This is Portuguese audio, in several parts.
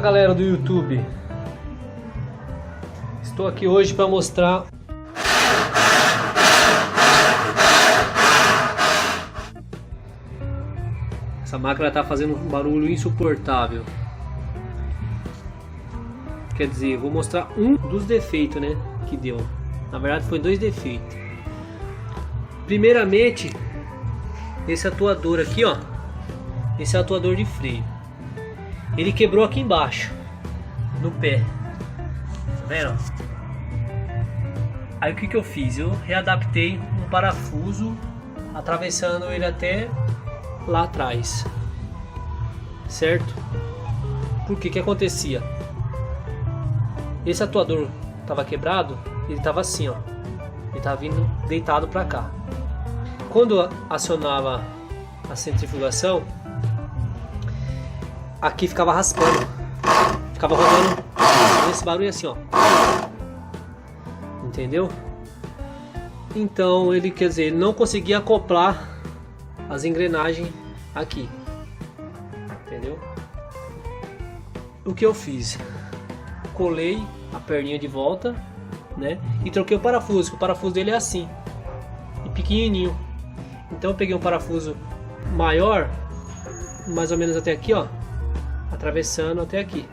Fala galera do YouTube, estou aqui hoje para mostrar essa máquina está fazendo um barulho insuportável. Quer dizer, vou mostrar um dos defeitos, né, que deu. Na verdade foi dois defeitos. Primeiramente, esse atuador aqui, ó, esse atuador de freio, ele quebrou aqui embaixo no pé, tá vendo? Aí o que eu fiz? Eu readaptei um parafuso, atravessando ele até lá atrás, certo? Por que acontecia? Esse atuador estava quebrado, ele estava assim, ó, ele estava vindo deitado para cá. Quando acionava a centrifugação, aqui ficava raspando, ficava rodando esse barulho assim, ó, entendeu? Então ele, quer dizer, ele não conseguia acoplar as engrenagens aqui, entendeu? O que eu fiz? Colei a perninha de volta, né? E troquei o parafuso, que o parafuso dele é assim e pequenininho. Então eu peguei um parafuso maior, mais ou menos até aqui, ó, atravessando até aqui,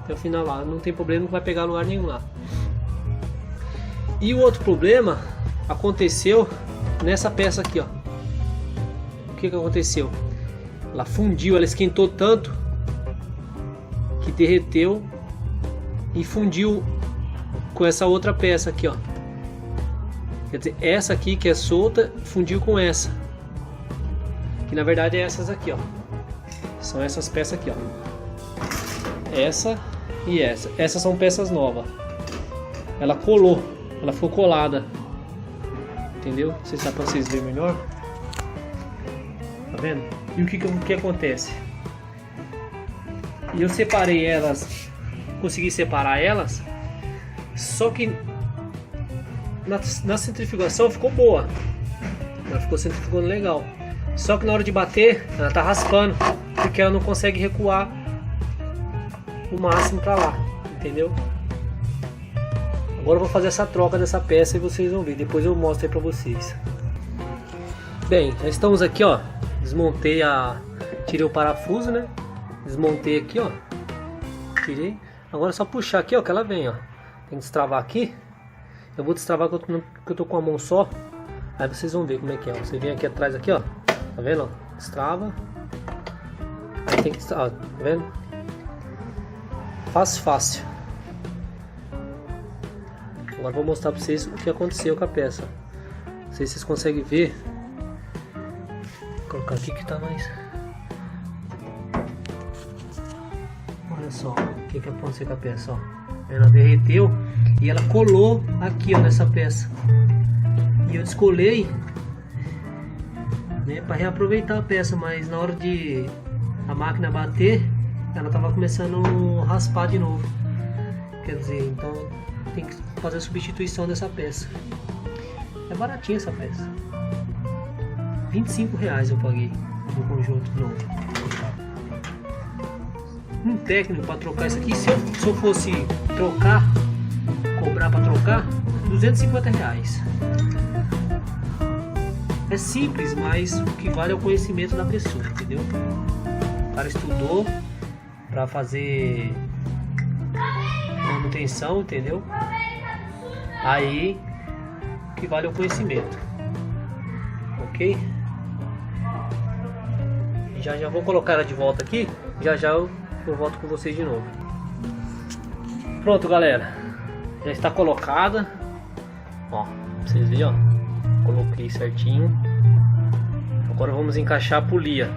até o final lá. Não tem problema, não vai pegar lugar nenhum lá. E o outro problema aconteceu nessa peça aqui, ó. O que aconteceu? Ela fundiu, ela esquentou tanto que derreteu e fundiu com essa outra peça aqui, ó. Quer dizer, essa aqui que é solta fundiu com essa, que na verdade é essas aqui, ó. São essas peças aqui, ó. Essa e essa. Essas são peças novas. Ela colou, ela ficou colada, entendeu? Não sei se dá pra vocês verem melhor. Tá vendo? E o que acontece? E eu separei elas, consegui separar elas, só que na centrifugação ficou boa, ela ficou centrifugando legal, só que na hora de bater ela tá raspando, porque ela não consegue recuar o máximo para lá, entendeu? Agora eu vou fazer essa troca dessa peça e vocês vão ver, depois eu mostro aí para vocês. Bem, já estamos aqui, ó, desmontei tirei o parafuso, né, desmontei aqui, ó, tirei. Agora é só puxar aqui, ó, que ela vem, ó. Tem que destravar aqui. Eu vou destravar que eu tô com a mão só. Aí vocês vão ver como é que é. Você vem aqui atrás, aqui, ó. Tá vendo? Ó? Destrava. Aí tem que destravar, tá vendo? Fácil. Agora eu vou mostrar pra vocês o que aconteceu com a peça. Não sei se vocês conseguem ver. Vou colocar aqui que tá mais. Olha só o que aconteceu com a peça, ó. Ela derreteu e ela colou aqui, ó, nessa peça. E eu descolei, né, para reaproveitar a peça, mas na hora de a máquina bater, ela tava começando a raspar de novo. Quer dizer, então tem que fazer a substituição dessa peça. É baratinha essa peça. R$25 eu paguei no conjunto novo. Um técnico para trocar isso aqui, se eu fosse trocar, cobrar para trocar, R$250. É simples, mas o que vale é o conhecimento da pessoa, entendeu? O cara estudou para fazer manutenção, entendeu? Aí o que vale é o conhecimento, ok? Já vou colocar ela de volta aqui, já eu volto com vocês de novo. Pronto, galera, já está colocada, ó, pra vocês verem, ó, coloquei certinho. Agora vamos encaixar a polia,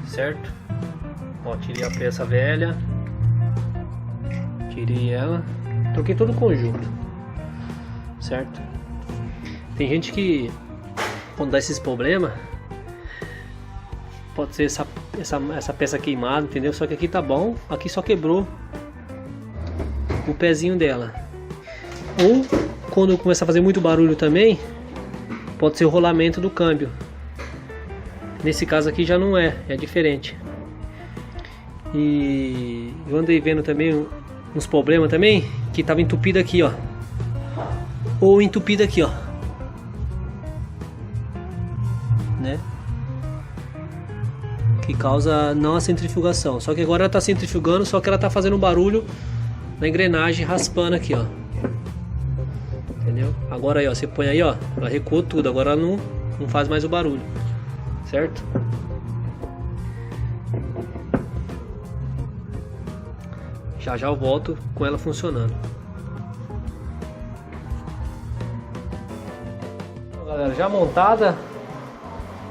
certo? Ó, tirei a peça velha, tirei ela, troquei todo o conjunto, certo? Tem gente que, quando dá esses problemas, pode ser essa peça queimada, entendeu? Só que aqui tá bom, aqui só quebrou o pezinho dela. Ou quando começa a fazer muito barulho também, pode ser o rolamento do câmbio. Nesse caso aqui já não é diferente. E eu andei vendo também uns problemas também, que tava entupido aqui, ó. Ou entupido aqui, ó. Né? Que causa não a centrifugação. Só que agora ela tá centrifugando, só que ela tá fazendo um barulho na engrenagem, raspando aqui, ó. Entendeu? Agora aí, ó, você põe aí, ó, ela recuou tudo, agora ela não faz mais o barulho. Certo? Já já eu volto com ela funcionando. Então, galera, já montada.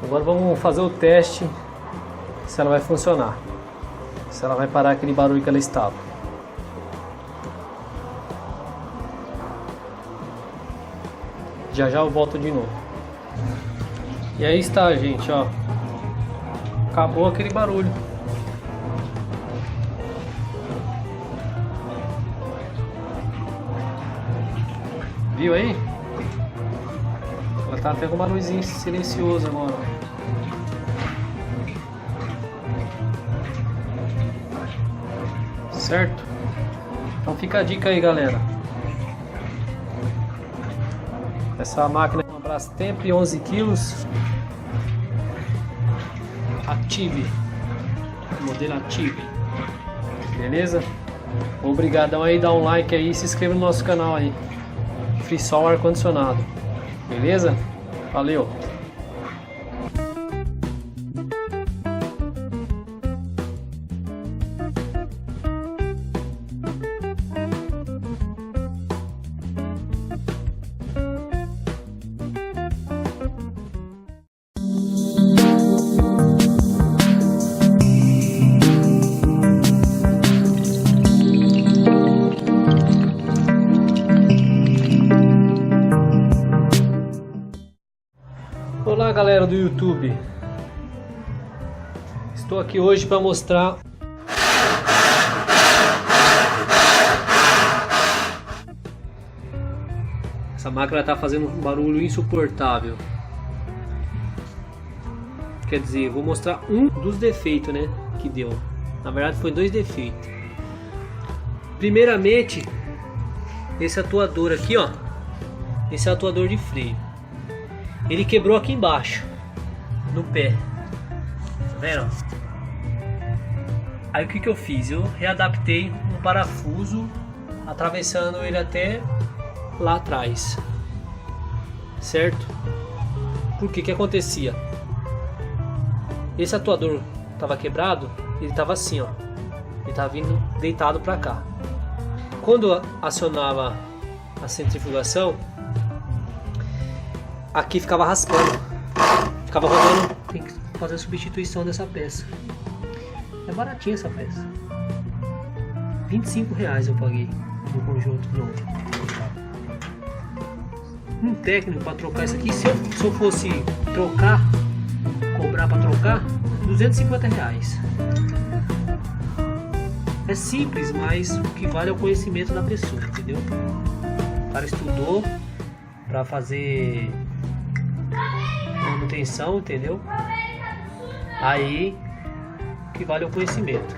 Agora vamos fazer o teste se ela vai funcionar. Se ela vai parar aquele barulho que ela estava. Já já eu volto de novo. E aí está, gente, ó. Acabou aquele barulho. Viu aí? Ela tá até com um barulhozinho silencioso agora. Certo? Então fica a dica aí, galera. Essa máquina é uma Brastemp 11 kg. Active. Modelo Active. Beleza? Obrigadão aí, dá um like aí e se inscreva no nosso canal aí. Frisol ar-condicionado. Beleza? Valeu! Olá, galera do YouTube. Estou aqui hoje para mostrar essa máquina está fazendo um barulho insuportável. Quer dizer, vou mostrar um dos defeitos, né, que deu. Na verdade foi 2 defeitos. Primeiramente, esse atuador aqui, ó, esse atuador de freio. Ele quebrou aqui embaixo, no pé. Tá vendo? Aí o que eu fiz? Eu readaptei um parafuso, atravessando ele até lá atrás. Certo? Por que acontecia? Esse atuador estava quebrado, ele estava assim, ó. Ele estava vindo deitado para cá. Quando acionava a centrifugação, aqui ficava raspando, ficava rodando. Tem que fazer a substituição dessa peça. É baratinha essa peça, R$25 eu paguei no conjunto novo. Um técnico para trocar isso aqui, se eu fosse trocar, cobrar para trocar, R$250. É simples, mas o que vale é o conhecimento da pessoa, entendeu? O cara estudou para fazer manutenção, entendeu? Aí o que vale é o conhecimento,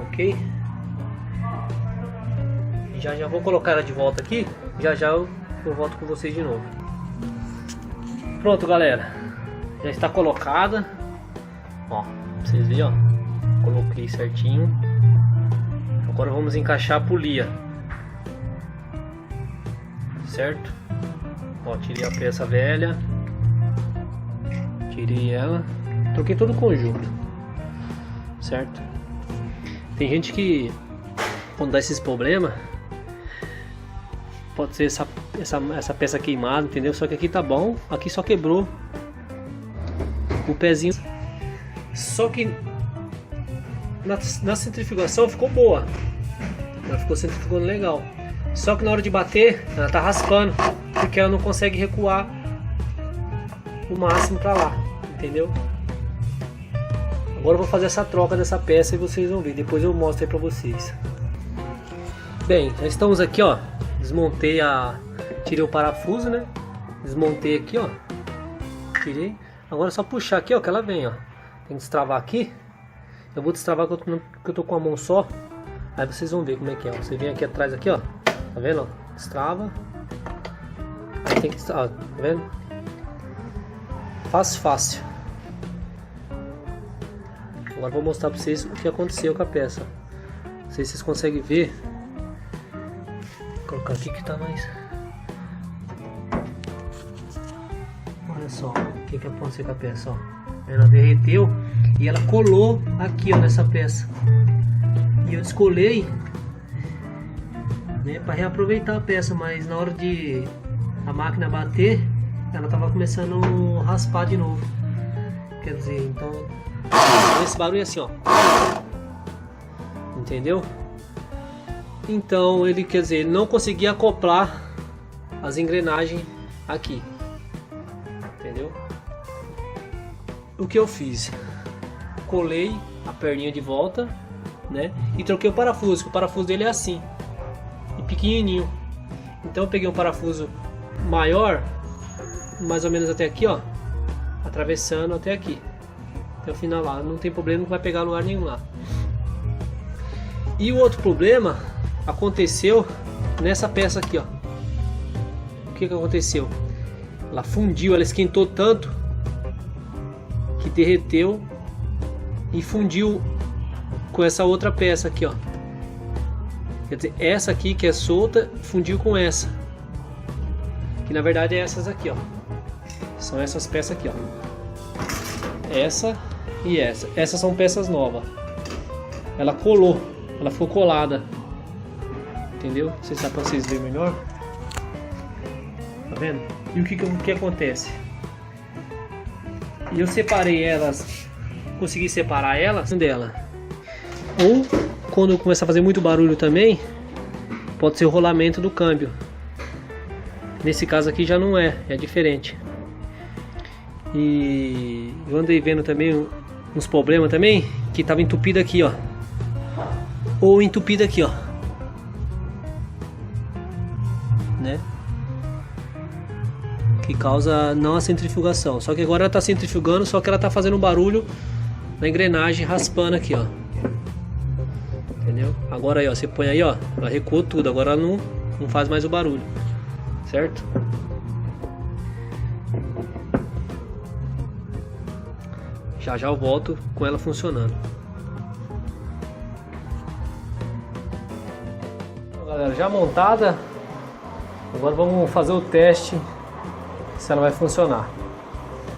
ok? Já vou colocar ela de volta aqui. Já eu volto com vocês de novo. Pronto, galera, já está colocada, ó, pra vocês verem, ó, coloquei certinho. Agora vamos encaixar a polia, certo? Ó, tirei a peça velha, tirei ela, troquei todo o conjunto, certo? Tem gente que, quando dá esses problemas, pode ser essa peça queimada, entendeu? Só que aqui tá bom, aqui só quebrou o pezinho. Só que na centrifugação ficou boa, ela ficou centrifugando legal. Só que na hora de bater, ela tá raspando, porque ela não consegue recuar o máximo para lá, entendeu? Agora eu vou fazer essa troca dessa peça e vocês vão ver, depois eu mostro aí para vocês. Bem, já estamos aqui, ó. Desmontei tirei o parafuso, né? Desmontei aqui, ó. Tirei. Agora é só puxar aqui, ó, que ela vem, ó. Tem que destravar aqui. Eu vou destravar que eu tô com a mão só. Aí vocês vão ver como é que é. Você vem aqui atrás, aqui, ó. Tá vendo? Destrava. Aí tem que destravar, tá vendo? Fácil. Agora eu vou mostrar pra vocês o que aconteceu com a peça. Não sei se vocês conseguem ver. Vou colocar aqui que tá mais... Olha só o que aconteceu com a peça, ó. Ela derreteu e ela colou aqui, ó, nessa peça. E eu descolei, né, para reaproveitar a peça, mas na hora de a máquina bater, ela tava começando a raspar de novo. Quer dizer, então esse barulho é assim, ó. Entendeu? Então ele, quer dizer, ele não conseguia acoplar as engrenagens aqui. Entendeu? O que eu fiz? Colei a perninha de volta, né? E troquei o parafuso, que o parafuso dele é assim, e pequenininho. Então eu peguei um parafuso maior, mais ou menos até aqui, ó, atravessando até aqui, até o final lá. Não tem problema, não vai pegar lugar nenhum lá. E o outro problema aconteceu nessa peça aqui, ó. O que aconteceu? Ela fundiu, ela esquentou tanto que derreteu e fundiu com essa outra peça aqui, ó. Quer dizer, essa aqui que é solta fundiu com essa, que na verdade é essas aqui, ó. São essas peças aqui, ó. Essa e essa. Essas são peças novas. Ela colou, ela ficou colada. Entendeu? Não sei se dá pra vocês verem melhor. Tá vendo? E o que acontece? E eu separei elas, consegui separar elas dela. Ou quando começar a fazer muito barulho também, pode ser o rolamento do câmbio. Nesse caso aqui já não é, é diferente. E eu andei vendo também uns problemas também, que tava entupido aqui, ó. Ou entupido aqui, ó. Né? Que causa não a centrifugação. Só que agora ela tá centrifugando, só que ela tá fazendo um barulho na engrenagem, raspando aqui, ó. Entendeu? Agora aí, ó, você põe aí, ó, ela recuou tudo, agora ela não faz mais o barulho, certo? Já eu volto com ela funcionando. Então, galera, já montada, agora vamos fazer o teste se ela vai funcionar,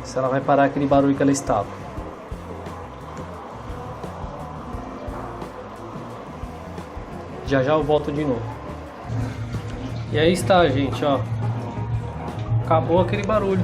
se ela vai parar aquele barulho que ela estava. Já eu volto de novo. E aí está, gente, ó. Acabou aquele barulho.